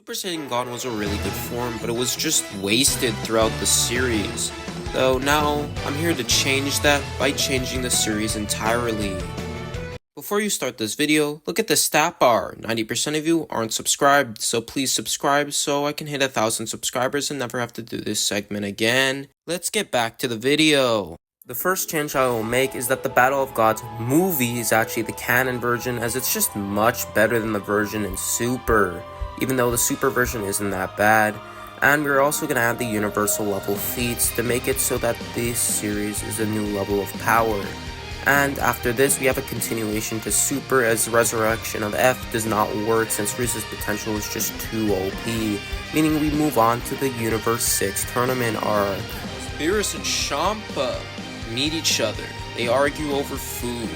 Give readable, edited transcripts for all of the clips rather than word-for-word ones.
Super Saiyan God was a really good form, but it was just wasted throughout the series. Though now, I'm here to change that by changing the series entirely. Before you start this video, look at the stat bar. 90% of you aren't subscribed, so please subscribe so I can hit 1,000 subscribers and never have to do this segment again. Let's get back to the video. The first change I will make is that the Battle of Gods movie is actually the canon version, as it's just much better than the version in Super, even though the Super version isn't that bad. And we're also going to add the universal level feats to make it so that this series is a new level of power. And after this, we have a continuation to Super, as Resurrection of F does not work since Riz's potential is just too OP, meaning we move on to the Universe 6 tournament arc. Beerus and Champa meet each other. They argue over food.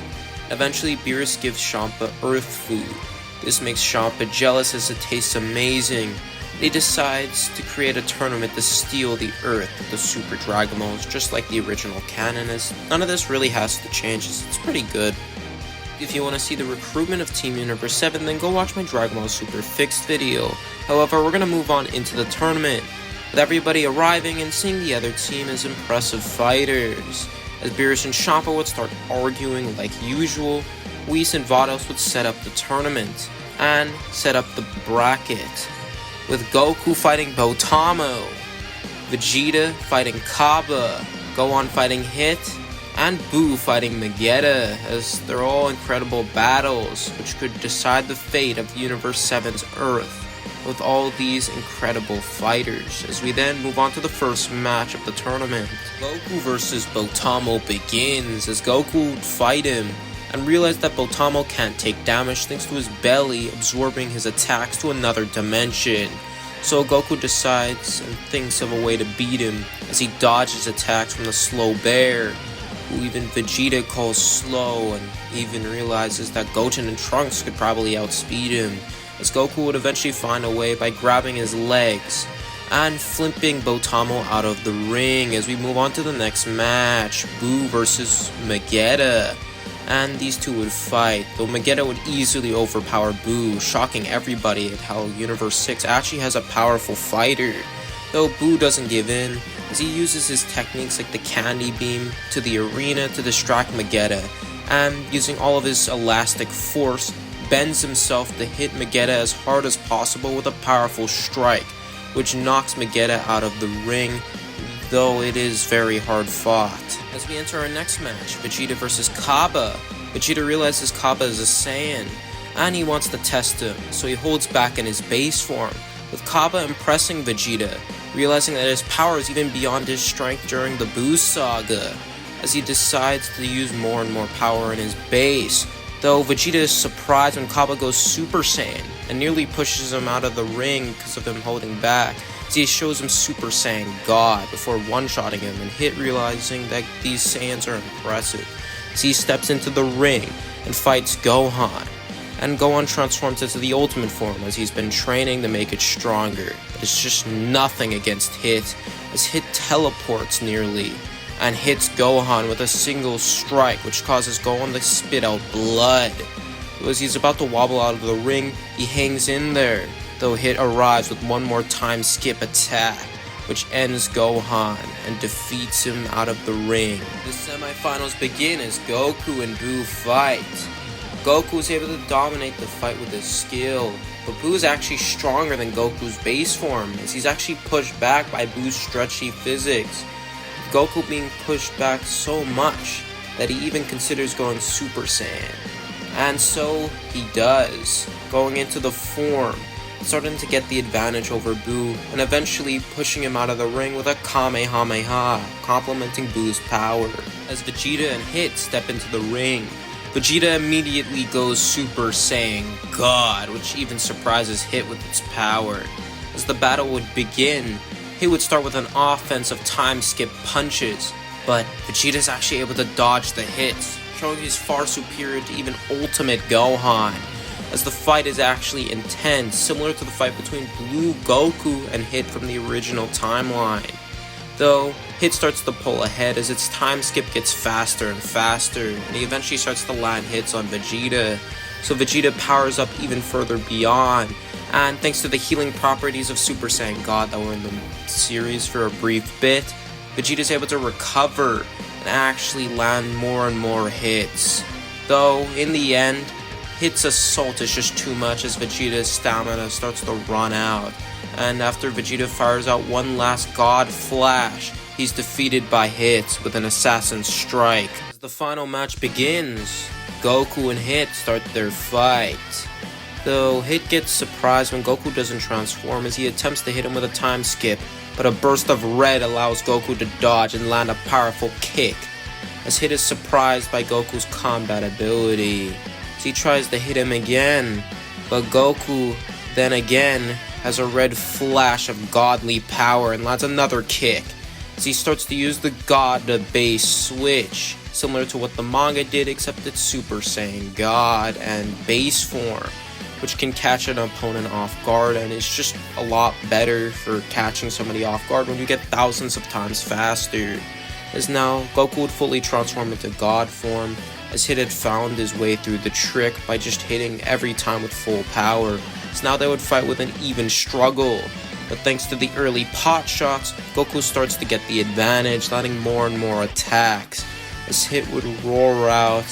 Eventually, Beerus gives Champa Earth food. This makes Champa jealous as it tastes amazing. He decides to create a tournament to steal the Earth with the Super Dragon Balls, just like the original canon is. None of this really has to change, it's pretty good. If you want to see the recruitment of Team Universe 7, then go watch my Dragon Ball Super Fixed video. However, we're going to move on into the tournament, with everybody arriving and seeing the other team as impressive fighters. As Beerus and Champa would start arguing like usual, Whis and Vados would set up the tournament, and set up the bracket, with Goku fighting Botamo, Vegeta fighting Kaba, Gohan fighting Hit, and Buu fighting Vegeta, as they're all incredible battles which could decide the fate of Universe 7's Earth, with all these incredible fighters. As we then move on to the first match of the tournament, Goku versus Botamo begins, as Goku would fight him and realize that Botamo can't take damage thanks to his belly absorbing his attacks to another dimension. So Goku decides and thinks of a way to beat him, as he dodges attacks from the slow bear, who even Vegeta calls slow, and even realizes that Goten and Trunks could probably outspeed him, as Goku would eventually find a way by grabbing his legs and flipping Botamo out of the ring. As we move on to the next match, Buu versus Vegeta. And these two would fight, though Vegeta would easily overpower Buu, shocking everybody at how Universe 6 actually has a powerful fighter. Though Buu doesn't give in, as he uses his techniques like the Candy Beam to the arena to distract Vegeta, and using all of his elastic force, bends himself to hit Vegeta as hard as possible with a powerful strike, which knocks Vegeta out of the ring, though it is very hard fought. As we enter our next match, Vegeta versus Kaba. Vegeta realizes Kaba is a Saiyan, and he wants to test him, so he holds back in his base form, with Kaba impressing Vegeta, realizing that his power is even beyond his strength during the Buu saga, as he decides to use more and more power in his base, though Vegeta is surprised when Kaba goes Super Saiyan, and nearly pushes him out of the ring because of him holding back. He shows him Super Saiyan God before one-shotting him, and Hit realizing that these Saiyans are impressive. As he steps into the ring and fights Gohan, and Gohan transforms into the ultimate form as he's been training to make it stronger, but it's just nothing against Hit, as Hit teleports nearly and hits Gohan with a single strike, which causes Gohan to spit out blood. As he's about to wobble out of the ring, he hangs in there, though Hit arrives with one more time skip attack, which ends Gohan and defeats him out of the ring. The semifinals begin as Goku and Buu fight. Goku is able to dominate the fight with his skill, but Buu is actually stronger than Goku's base form, as he's actually pushed back by Buu's stretchy physics, with Goku being pushed back so much that he even considers going Super Saiyan. And so he does, going into the form, starting to get the advantage over Buu, and eventually pushing him out of the ring with a Kamehameha, complementing Buu's power. As Vegeta and Hit step into the ring, Vegeta immediately goes Super Saiyan God, which even surprises Hit with its power. As the battle would begin, Hit would start with an offensive time skip punches, but Vegeta is actually able to dodge the hits, showing he's far superior to even Ultimate Gohan, as the fight is actually intense, similar to the fight between Blue Goku and Hit from the original timeline. Though, Hit starts to pull ahead as its time skip gets faster and faster, and he eventually starts to land hits on Vegeta, so Vegeta powers up even further beyond. And thanks to the healing properties of Super Saiyan God that were in the series for a brief bit, Vegeta's able to recover and actually land more and more hits. Though, in the end, Hit's assault is just too much as Vegeta's stamina starts to run out. And after Vegeta fires out one last God Flash, he's defeated by Hit with an assassin strike. As the final match begins, Goku and Hit start their fight. Though Hit gets surprised when Goku doesn't transform as he attempts to hit him with a time skip, but a burst of red allows Goku to dodge and land a powerful kick, as Hit is surprised by Goku's combat ability. As he tries to hit him again, but Goku then again has a red flash of godly power and lands another kick, as he starts to use the God to base switch, similar to what the manga did except it's Super Saiyan God and base form, which can catch an opponent off guard, and it's just a lot better for catching somebody off guard when you get thousands of times faster. As now, Goku would fully transform into God form, as Hit had found his way through the trick by just hitting every time with full power. So now they would fight with an even struggle, but thanks to the early pot shots, Goku starts to get the advantage, landing more and more attacks, as Hit would roar out,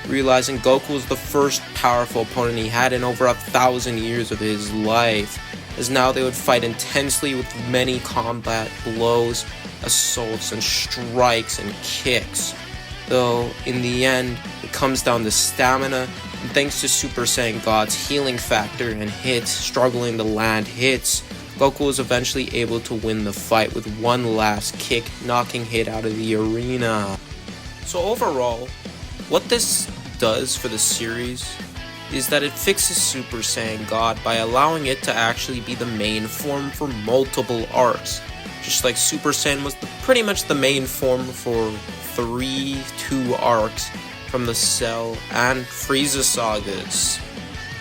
realizing Goku was the first powerful opponent he had in over 1,000 years of his life, as now they would fight intensely with many combat blows, assaults and strikes and kicks. Though in the end, it comes down to stamina, and thanks to Super Saiyan God's healing factor and Hit struggling to land hits, Goku was eventually able to win the fight with one last kick, knocking Hit out of the arena. So overall, what this does for the series is that it fixes Super Saiyan God by allowing it to actually be the main form for multiple arcs, just like Super Saiyan was pretty much the main form for 2 arcs from the Cell and Frieza sagas,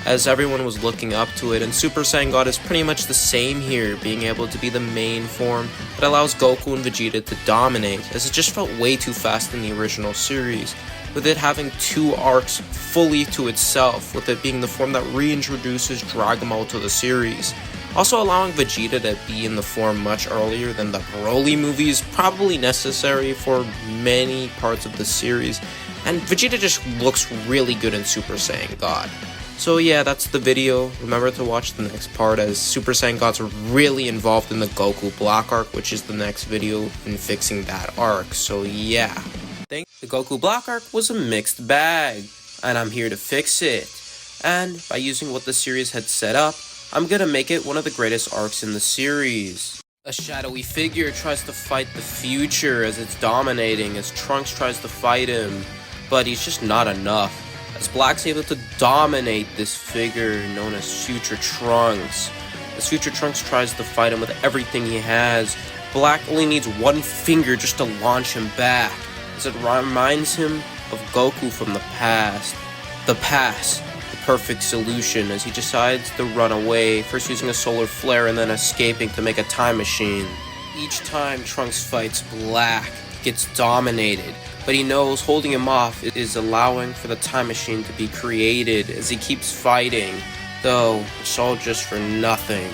as everyone was looking up to it, and Super Saiyan God is pretty much the same here, being able to be the main form that allows Goku and Vegeta to dominate, as it just felt way too fast in the original series, with it having 2 arcs fully to itself, with it being the form that reintroduces Dragon Ball to the series. Also, allowing Vegeta to be in the form much earlier than the Broly movie is probably necessary for many parts of the series, and Vegeta just looks really good in Super Saiyan God. So yeah, that's the video. Remember to watch the next part, as Super Saiyan God's really involved in the Goku Black arc, which is the next video in fixing that arc. So yeah. The Goku Black arc was a mixed bag, and I'm here to fix it. And by using what the series had set up, I'm gonna make it one of the greatest arcs in the series. A shadowy figure tries to fight the future as it's dominating, as Trunks tries to fight him, but he's just not enough, as Black's able to dominate this figure known as Future Trunks. As Future Trunks tries to fight him with everything he has, Black only needs one finger just to launch him back, as it reminds him of Goku from the past. The perfect solution, as he decides to run away, first using a solar flare and then escaping to make a time machine. Each time Trunks fights Black, he gets dominated, but he knows holding him off is allowing for the time machine to be created as he keeps fighting, though it's all just for nothing,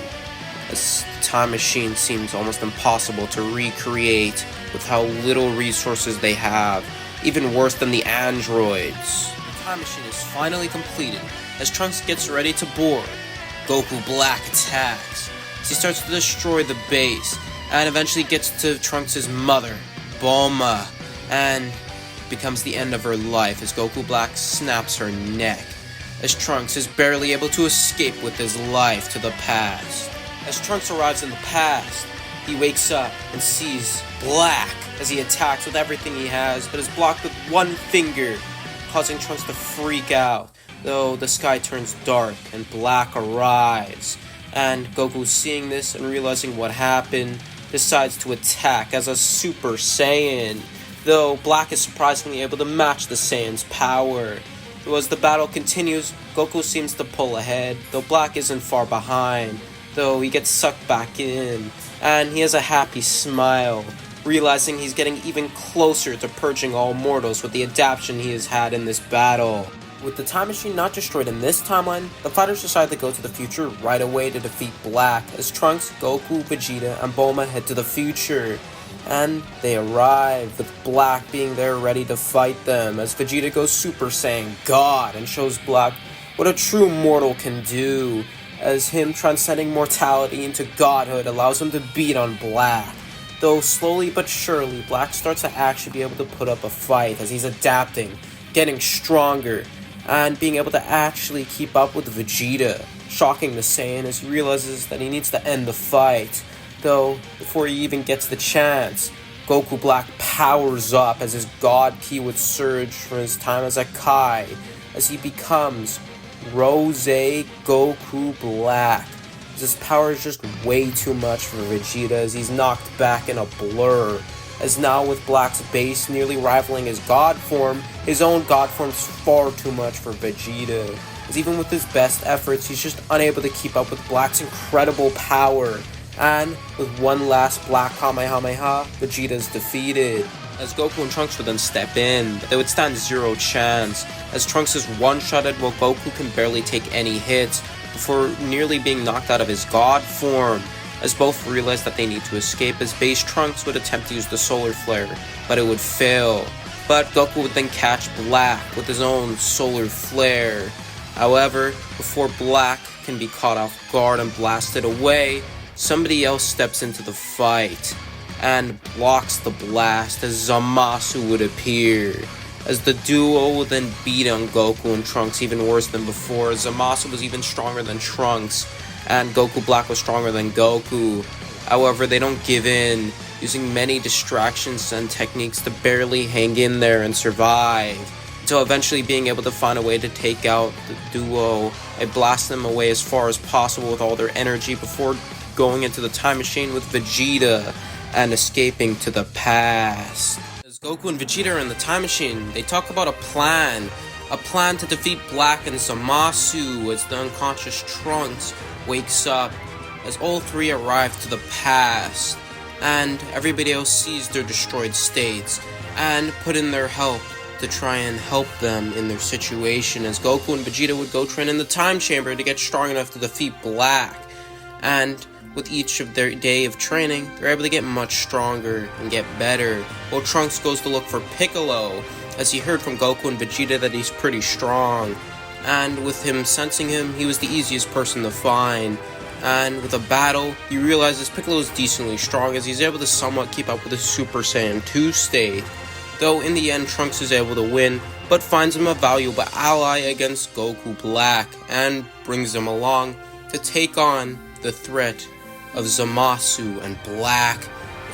as the time machine seems almost impossible to recreate with how little resources they have, even worse than the androids. The time machine is finally completed. As Trunks gets ready to board, Goku Black attacks, as he starts to destroy the base, and eventually gets to Trunks' mother, Bulma, and it becomes the end of her life as Goku Black snaps her neck, as Trunks is barely able to escape with his life to the past. As Trunks arrives in the past, he wakes up and sees Black as he attacks with everything he has, but is blocked with one finger, causing Trunks to freak out. Though the sky turns dark and Black arrives, and Goku, seeing this and realizing what happened, decides to attack as a Super Saiyan, though Black is surprisingly able to match the Saiyan's power. So as the battle continues, Goku seems to pull ahead, though Black isn't far behind, though he gets sucked back in, and he has a happy smile, realizing he's getting even closer to purging all mortals with the adaptation he has had in this battle. With the time machine not destroyed in this timeline, the fighters decide to go to the future right away to defeat Black, as Trunks, Goku, Vegeta, and Bulma head to the future. And they arrive, with Black being there ready to fight them, as Vegeta goes Super Saiyan God and shows Black what a true mortal can do, as him transcending mortality into godhood allows him to beat on Black. Though slowly but surely, Black starts to actually be able to put up a fight as he's adapting, getting stronger, and being able to actually keep up with Vegeta, shocking the Saiyan as he realizes that he needs to end the fight. Though, before he even gets the chance, Goku Black powers up as his God Ki would surge from his time as a Kai, as he becomes Rose Goku Black. His power is just way too much for Vegeta as he's knocked back in a blur. As now with Black's base nearly rivaling his God form, his own God form's far too much for Vegeta. As even with his best efforts, he's just unable to keep up with Black's incredible power. And with one last Black Kamehameha, Vegeta's defeated. As Goku and Trunks would then step in, but they would stand zero chance, as Trunks is one-shotted while Goku can barely take any hits, before nearly being knocked out of his God form. As both realize that they need to escape, as base Trunks would attempt to use the solar flare, but it would fail. But Goku would then catch Black with his own solar flare. However, before Black can be caught off guard and blasted away, somebody else steps into the fight and blocks the blast as Zamasu would appear. As the duo would then beat on Goku and Trunks even worse than before, as Zamasu was even stronger than Trunks, and Goku Black was stronger than Goku. However, they don't give in, using many distractions and techniques to barely hang in there and survive, until eventually being able to find a way to take out the duo and blast them away as far as possible with all their energy before going into the time machine with Vegeta and escaping to the past. As Goku and Vegeta are in the time machine, they talk about a plan to defeat Black and Zamasu as the unconscious Trunks wakes up, as all three arrive to the past, and everybody else sees their destroyed states, and put in their help to try and help them in their situation, as Goku and Vegeta would go train in the time chamber to get strong enough to defeat Black. And with each of their day of training, they're able to get much stronger and get better, while Trunks goes to look for Piccolo, as he heard from Goku and Vegeta that he's pretty strong, and with him sensing him, he was the easiest person to find. And with a battle, he realizes Piccolo is decently strong as he's able to somewhat keep up with his Super Saiyan 2 state, though in the end Trunks is able to win, but finds him a valuable ally against Goku Black, and brings him along to take on the threat of Zamasu and Black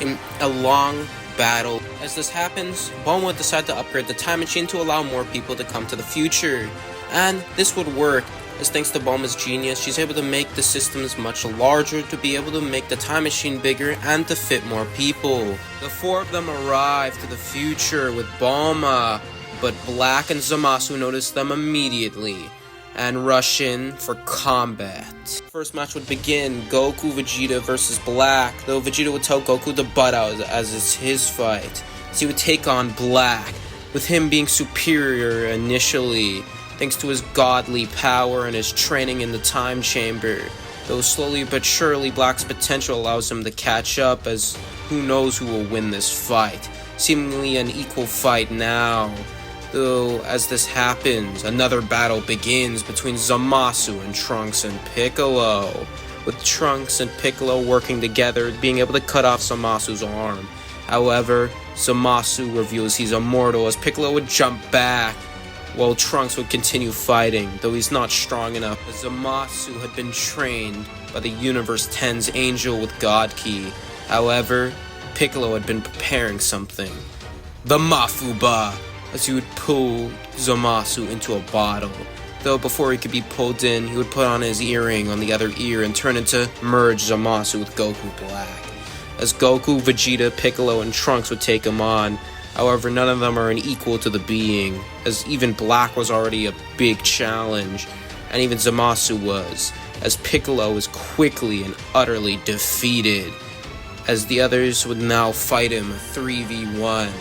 in a long battle. As this happens, Bulma would decide to upgrade the time machine to allow more people to come to the future, and this would work, as thanks to Bulma's genius, she's able to make the systems much larger to be able to make the time machine bigger and to fit more people. The four of them arrive to the future with Bulma, but Black and Zamasu notice them immediately and rush in for combat. First match would begin, Goku Vegeta versus Black, though Vegeta would tell Goku to butt out as it's his fight, as he would take on Black, with him being superior initially, thanks to his godly power and his training in the time chamber, though slowly but surely Black's potential allows him to catch up, as who knows who will win this fight, seemingly an equal fight now. Though, as this happens, another battle begins between Zamasu and Trunks and Piccolo, with Trunks and Piccolo working together, being able to cut off Zamasu's arm. However, Zamasu reveals he's immortal as Piccolo would jump back, while Trunks would continue fighting, though he's not strong enough, as Zamasu had been trained by the Universe 10's angel with God Ki. However, Piccolo had been preparing something. The Mafuba, as he would pull Zamasu into a bottle. Though before he could be pulled in, he would put on his earring on the other ear and turn into merge Zamasu with Goku Black. As Goku, Vegeta, Piccolo, and Trunks would take him on. However, none of them are an equal to the being, as even Black was already a big challenge, and even Zamasu was, as Piccolo was quickly and utterly defeated, as the others would now fight him 3v1.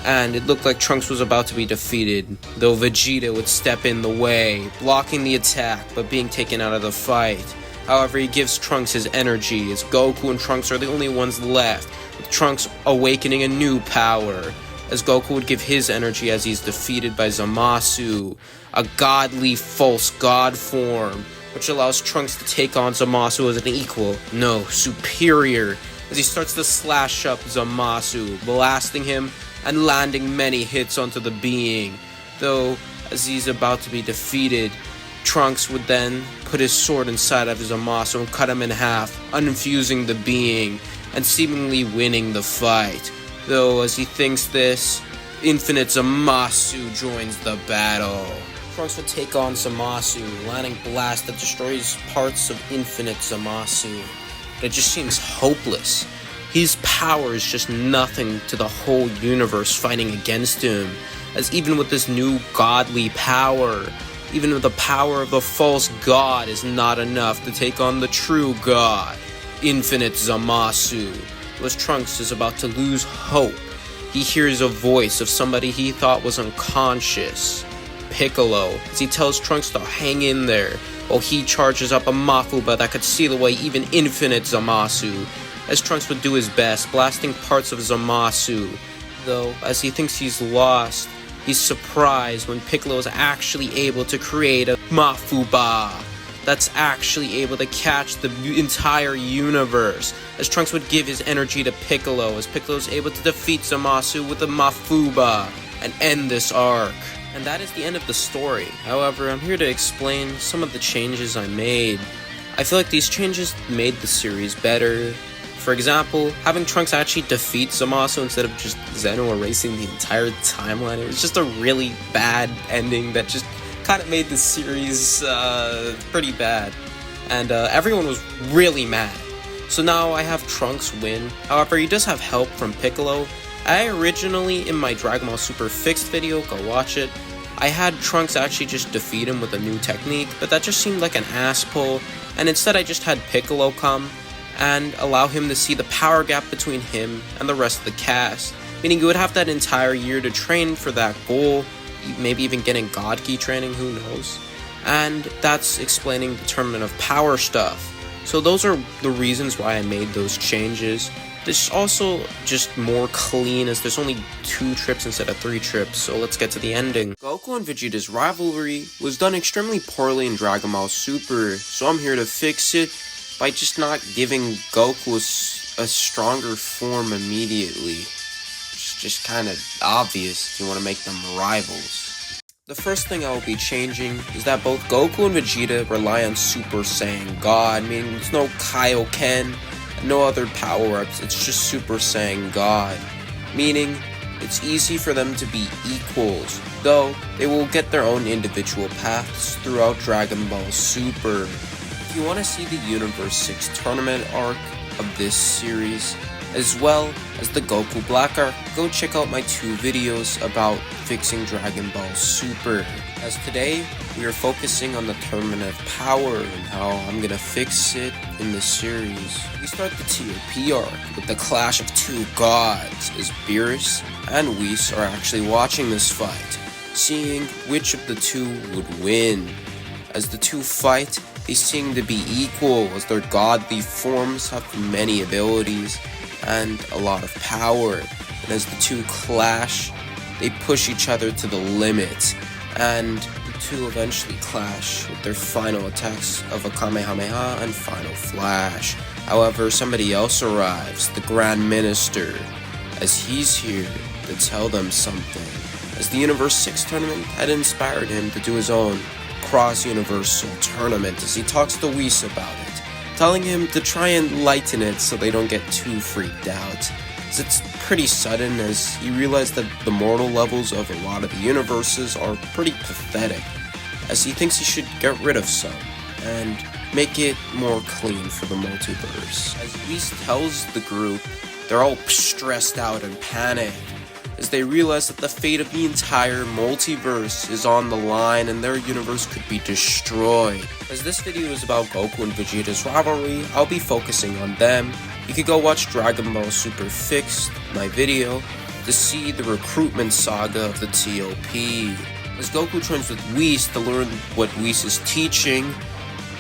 and it looked like Trunks was about to be defeated, though Vegeta would step in the way, blocking the attack but being taken out of the fight. However, he gives Trunks his energy, as Goku and Trunks are the only ones left, with Trunks awakening a new power, as Goku would give his energy as he's defeated by Zamasu, a godly false god form, which allows Trunks to take on Zamasu as an equal, no, superior, as he starts to slash up Zamasu, blasting him and landing many hits onto the being, though as he's about to be defeated, Trunks would then put his sword inside of Zamasu and cut him in half, unfusing the being and seemingly winning the fight. Though as he thinks this, Infinite Zamasu joins the battle. Trunks would take on Zamasu, landing blast that destroys parts of Infinite Zamasu. But it just seems hopeless. His power is just nothing to the whole universe fighting against him, as even with this new godly power, even with the power of the false god is not enough to take on the true god, Infinite Zamasu. As Trunks is about to lose hope, he hears a voice of somebody he thought was unconscious, Piccolo, as he tells Trunks to hang in there, while he charges up a Mafuba that could seal away even Infinite Zamasu, as Trunks would do his best, blasting parts of Zamasu. Though, as he thinks he's lost, he's surprised when Piccolo is actually able to create a Mafuba that's actually able to catch the entire universe, as Trunks would give his energy to Piccolo, as Piccolo is able to defeat Zamasu with a Mafuba and end this arc. And that is the end of the story. However, I'm here to explain some of the changes I made. I feel like these changes made the series better. For example, having Trunks actually defeat Zamasu instead of just Zeno erasing the entire timeline. It was just a really bad ending that just kind of made the series pretty bad. And everyone was really mad. So now I have Trunks win. However, he does have help from Piccolo. I originally, in my Dragon Ball Super Fixed video, go watch it, I had Trunks actually just defeat him with a new technique, but that just seemed like an ass pull, and instead I just had Piccolo come and allow him to see the power gap between him and the rest of the cast, meaning you would have that entire year to train for that goal, maybe even getting God Key training, who knows, and that's explaining the Tournament of Power stuff. So those are the reasons why I made those changes. This is also just more clean, as there's only 2 trips instead of 3 trips, so let's get to the ending. Goku and Vegeta's rivalry was done extremely poorly in Dragon Ball Super, so I'm here to fix it by just not giving Goku a stronger form immediately. It's just kind of obvious if you want to make them rivals. The first thing I will be changing is that both Goku and Vegeta rely on Super Saiyan God, meaning there's no Kaioken, no other power-ups, it's just Super Saiyan God, meaning it's easy for them to be equals, though they will get their own individual paths throughout Dragon Ball Super. If you want to see the Universe 6 tournament arc of this series, as well as the Goku Black arc, go check out my 2 videos about fixing Dragon Ball Super, as today we are focusing on the Tournament of Power and how I'm gonna fix it in this series. We start the TOP arc with the clash of 2 gods, as Beerus and Whis are actually watching this fight, seeing which of the 2 would win. As the 2 fight, they seem to be equal, as their godly forms have many abilities and a lot of power, and as the 2 clash, they push each other to the limit, and the 2 eventually clash with their final attacks of a Kamehameha and Final Flash. However, somebody else arrives, the Grand Minister, as he's here to tell them something, as the Universe 6 tournament had inspired him to do his own cross-universal tournament, as he talks to Whis about it, telling him to try and lighten it so they don't get too freaked out. As it's pretty sudden, as you realize that the mortal levels of a lot of the universes are pretty pathetic, as he thinks he should get rid of some and make it more clean for the multiverse. As Whis tells the group, they're all stressed out and panicked, as they realize that the fate of the entire multiverse is on the line and their universe could be destroyed. As this video is about Goku and Vegeta's rivalry, I'll be focusing on them. You could go watch Dragon Ball Super Fixed, my video, to see the recruitment saga of the TOP. As Goku trains with Whis to learn what Whis is teaching,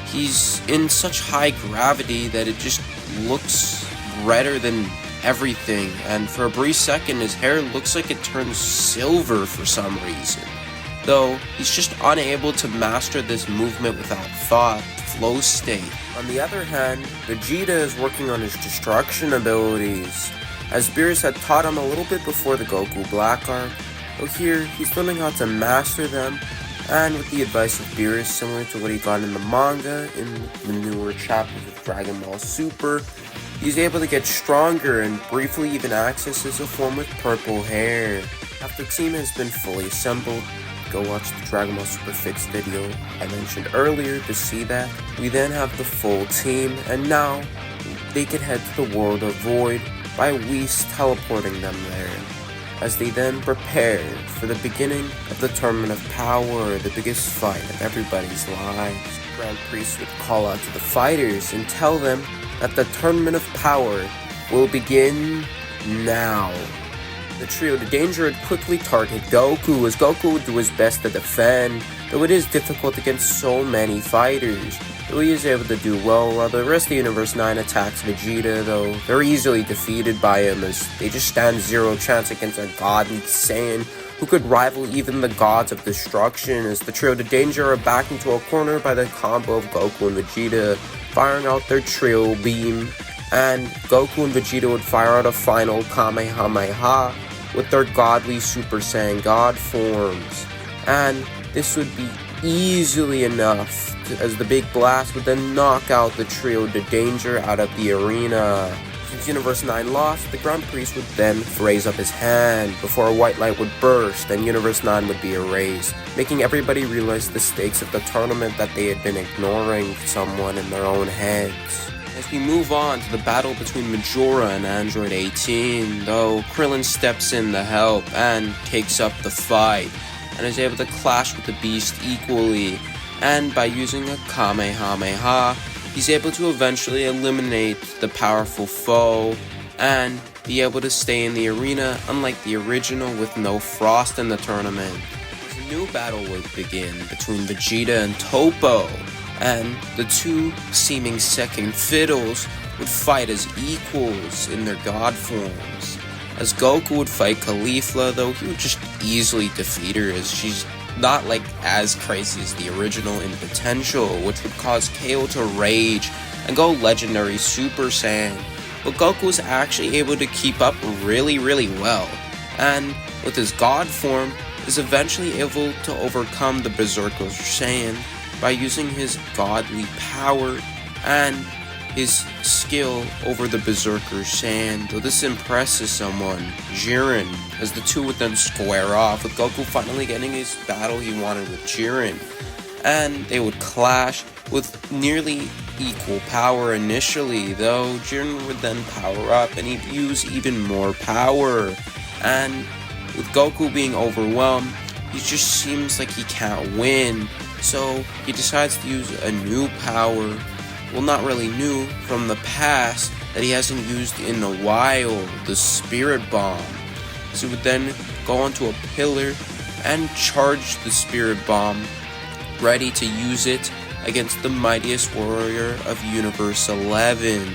he's in such high gravity that it just looks redder than everything, and for a brief second his hair looks like it turns silver for some reason. Though he's just unable to master this movement without thought, flow state. On the other hand, Vegeta is working on his destruction abilities, as Beerus had taught him a little bit before the Goku Black arc. Though here, he's learning how to master them, and with the advice of Beerus, similar to what he got in the manga in the newer chapters of Dragon Ball Super, he's able to get stronger and briefly even accesses a form with purple hair. After the team has been fully assembled, go watch the Dragon Ball Super Fix video I mentioned earlier to see that. We then have the full team, and now they can head to the world of Void by Whis teleporting them there, as they then prepare for the beginning of the Tournament of Power, the biggest fight of everybody's lives. Grand Priest would call out to the fighters and tell them that the Tournament of Power will begin now. The trio to danger would quickly target Goku, as Goku would do his best to defend, though it is difficult against so many fighters. Though he is able to do well, while the rest of Universe 9 attacks Vegeta, though they're easily defeated by him, as they just stand zero chance against a godly Saiyan who could rival even the gods of destruction, as the trio to danger are backed into a corner by the combo of Goku and Vegeta, firing out their trio beam, and Goku and Vegeta would fire out a final Kamehameha with their godly Super Saiyan God forms, and this would be easily enough as the big blast would then knock out the trio to danger out of the arena. Since Universe 9 lost, the Grand Priest would then raise up his hand before a white light would burst and Universe 9 would be erased, making everybody realize the stakes of the tournament that they had been ignoring somewhat in their own heads. As we move on to the battle between Majora and Android 18, though Krillin steps in to help and takes up the fight, and is able to clash with the beast equally, and by using a Kamehameha, he's able to eventually eliminate the powerful foe, and be able to stay in the arena unlike the original with no Frost in the tournament. A new battle would begin between Vegeta and Toppo, and the two seeming second fiddles would fight as equals in their god forms. As Goku would fight Caulifla, though he would just easily defeat her, as she's not like as crazy as the original in potential, which would cause KO to rage and go legendary Super Saiyan. But Goku was actually able to keep up really well, and with his god form is eventually able to overcome the Berserker Saiyan by using his godly power and his skill over the Berserker Saiyan, though this impresses someone, Jiren, as the two would then square off, with Goku finally getting his battle he wanted with Jiren, and they would clash with nearly equal power initially, though Jiren would then power up and he'd use even more power, and with Goku being overwhelmed, he just seems like he can't win, so he decides to use a new power, well, not really new, from the past that he hasn't used in a while, the Spirit Bomb. So he would then go onto a pillar and charge the Spirit Bomb, ready to use it against the mightiest warrior of Universe 11.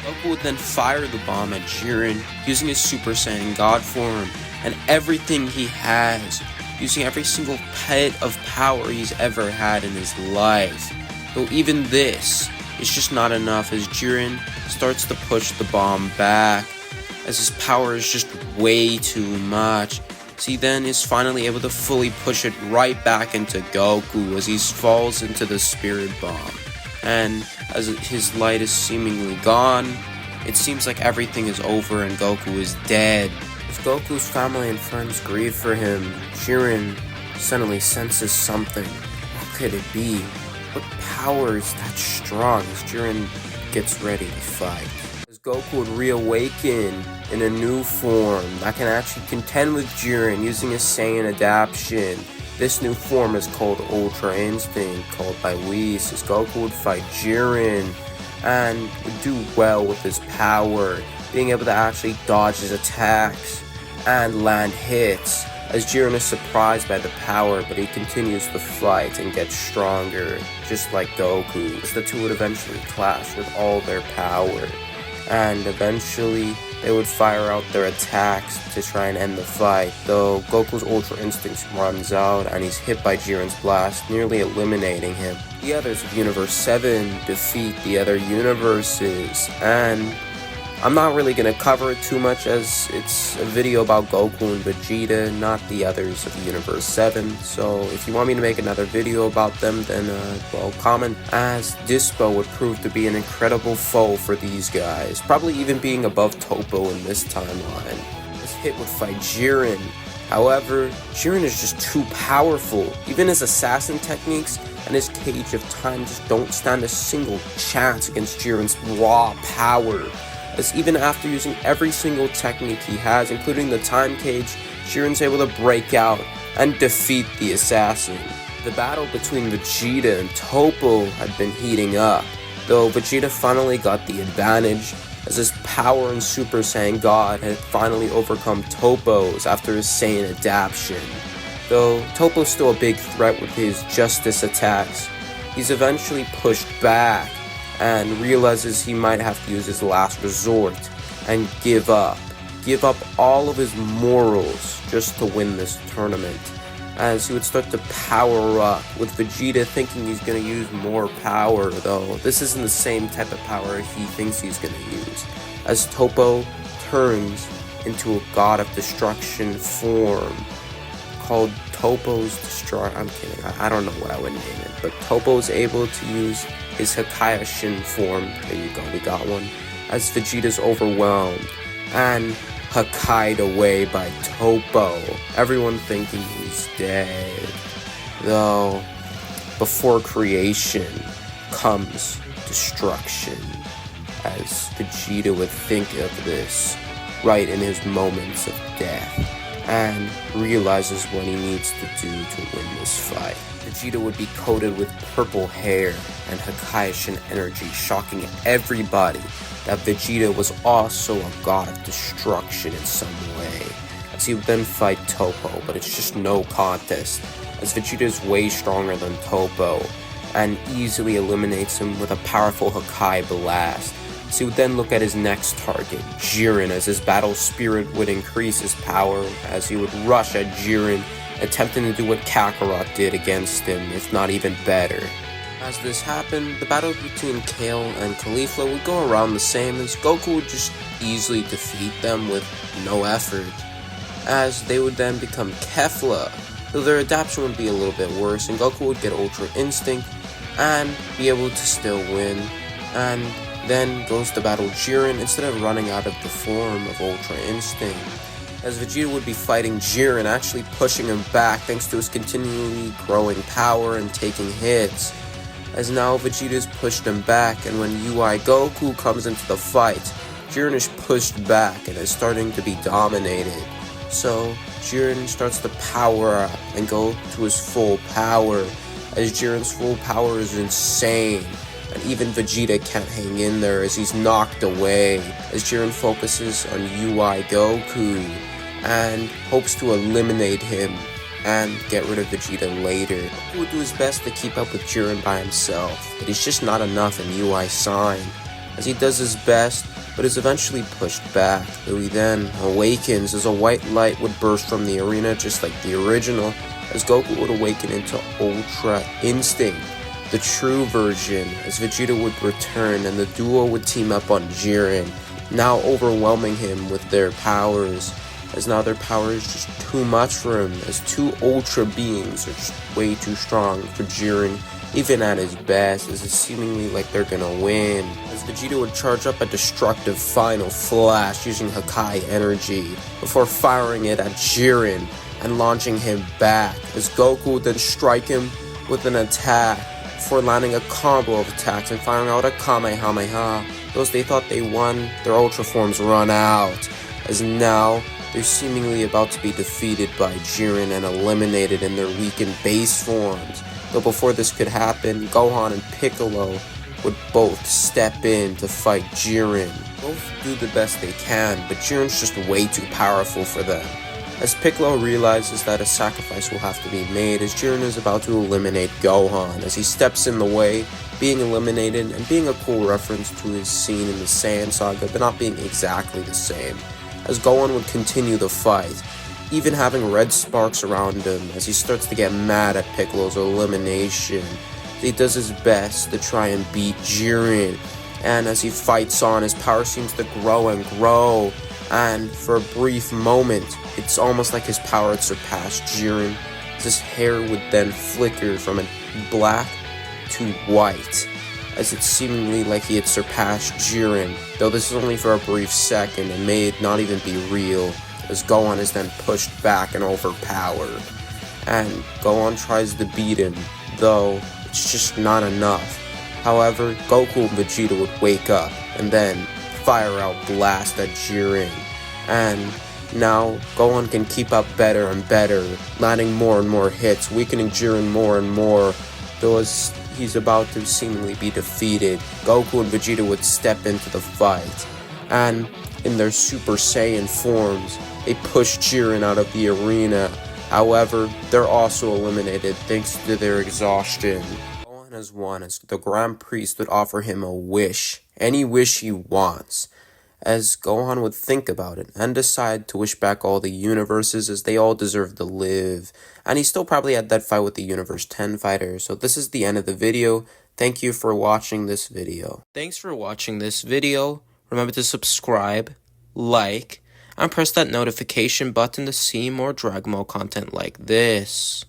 Goku would then fire the bomb at Jiren, using his Super Saiyan God form and everything he has, using every single pet of power he's ever had in his life. Though even this is just not enough, as Jiren starts to push the bomb back, as his power is just way too much. So he then is finally able to fully push it right back into Goku as he falls into the Spirit Bomb. And as his light is seemingly gone, it seems like everything is over and Goku is dead. As Goku's family and friends grieve for him, Jiren suddenly senses something. What could it be? What power is that strong as Jiren gets ready to fight? As Goku would reawaken in a new form that can actually contend with Jiren using a Saiyan adaptation. This new form is called Ultra Instinct, called by Whis, as Goku would fight Jiren and would do well with his power, being able to actually dodge his attacks and land hits, as Jiren is surprised by the power, but he continues to fight and gets stronger, just like Goku, as the two would eventually clash with all their power, and eventually they would fire out their attacks to try and end the fight, though Goku's Ultra Instinct runs out and he's hit by Jiren's blast, nearly eliminating him. The others of Universe 7 defeat the other universes, and I'm not really going to cover it too much as it's a video about Goku and Vegeta, not the others of Universe 7, so if you want me to make another video about them, then, well, comment, as Dispo would prove to be an incredible foe for these guys, probably even being above Toppo in this timeline. This hit would fight Jiren. However, Jiren is just too powerful. Even his assassin techniques and his Cage of Time just don't stand a single chance against Jiren's raw power, as even after using every single technique he has, including the Time Cage, Jiren's able to break out and defeat the assassin. The battle between Vegeta and Toppo had been heating up, though Vegeta finally got the advantage, as his power and Super Saiyan God had finally overcome Toppo's after his Saiyan adaptation. Though Toppo's still a big threat with his Justice attacks, he's eventually pushed back and realizes he might have to use his last resort and give up all of his morals just to win this tournament, as he would start to power up, with Vegeta thinking he's going to use more power, though this isn't the same type of power he thinks he's going to use, as Toppo turns into a god of destruction form called Toppo's I'm kidding, I don't know what I would name it, but Toppo's able to use his Hakaioshin form, there you go, we got one, as Vegeta's overwhelmed and Hakai'd away by Toppo, everyone thinking he's dead. Though, before creation comes destruction, as Vegeta would think of this right in his moments of death, and realizes what he needs to do to win this fight. Vegeta would be coated with purple hair and Hakaioshin energy, shocking everybody that Vegeta was also a god of destruction in some way, as he would then fight Toppo, but it's just no contest, as Vegeta is way stronger than Toppo, and easily eliminates him with a powerful Hakai blast. So he would then look at his next target, Jiren, as his battle spirit would increase his power, as he would rush at Jiren, attempting to do what Kakarot did against him, if not even better. As this happened, the battle between Kale and Caulifla would go around the same, as Goku would just easily defeat them with no effort, as they would then become Kefla, though their adaptation would be a little bit worse, and Goku would get Ultra Instinct and be able to still win, and then goes to battle Jiren instead of running out of the form of Ultra Instinct, as Vegeta would be fighting Jiren, actually pushing him back thanks to his continually growing power and taking hits, as now Vegeta's pushed him back, and when UI Goku comes into the fight, Jiren is pushed back and is starting to be dominated. So Jiren starts to power up and go to his full power, as Jiren's full power is insane, and even Vegeta can't hang in there as he's knocked away, as Jiren focuses on UI Goku and hopes to eliminate him and get rid of Vegeta later. Goku would do his best to keep up with Jiren by himself, but he's just not enough in UI Sign, as he does his best but is eventually pushed back, though he then awakens as a white light would burst from the arena just like the original, as Goku would awaken into Ultra Instinct, the true version, as Vegeta would return and the duo would team up on Jiren, now overwhelming him with their powers, as now their power is just too much for him, as two Ultra beings are just way too strong for Jiren, even at his best, as it's seemingly like they're gonna win, as Vegeta would charge up a destructive final flash using Hakai energy, before firing it at Jiren and launching him back, as Goku would then strike him with an attack, before landing a combo of attacks and firing out a Kamehameha. Those they thought they won, their Ultra forms run out, as now they're seemingly about to be defeated by Jiren and eliminated in their weakened base forms. Though before this could happen, Gohan and Piccolo would both step in to fight Jiren. Both do the best they can, but Jiren's just way too powerful for them. As Piccolo realizes that a sacrifice will have to be made, as Jiren is about to eliminate Gohan, as he steps in the way, being eliminated, and being a cool reference to his scene in the Saiyan Saga, but not being exactly the same, as Gohan would continue the fight, even having red sparks around him, as he starts to get mad at Piccolo's elimination. He does his best to try and beat Jiren, and as he fights on, his power seems to grow and grow, and for a brief moment, it's almost like his power had surpassed Jiren, as his hair would then flicker from a black to white, as it seemingly like he had surpassed Jiren, though this is only for a brief second and may not even be real, as Gohan is then pushed back and overpowered, and Gohan tries to beat him, though it's just not enough. However, Goku and Vegeta would wake up, and then fire out blast at Jiren, and now Gohan can keep up better and better, landing more and more hits, weakening Jiren more and more, though as he's about to seemingly be defeated, Goku and Vegeta would step into the fight, and in their Super Saiyan forms, they push Jiren out of the arena. However, they're also eliminated thanks to their exhaustion. Gohan has won as the Grand Priest would offer him a wish, any wish he wants, as Gohan would think about it and decide to wish back all the universes as they all deserve to live. And he still probably had that fight with the Universe 10 fighter. So this is the end of the video. Thank you for watching this video. Thanks for watching this video. Remember to subscribe, like, and press that notification button to see more Dragon Ball content like this.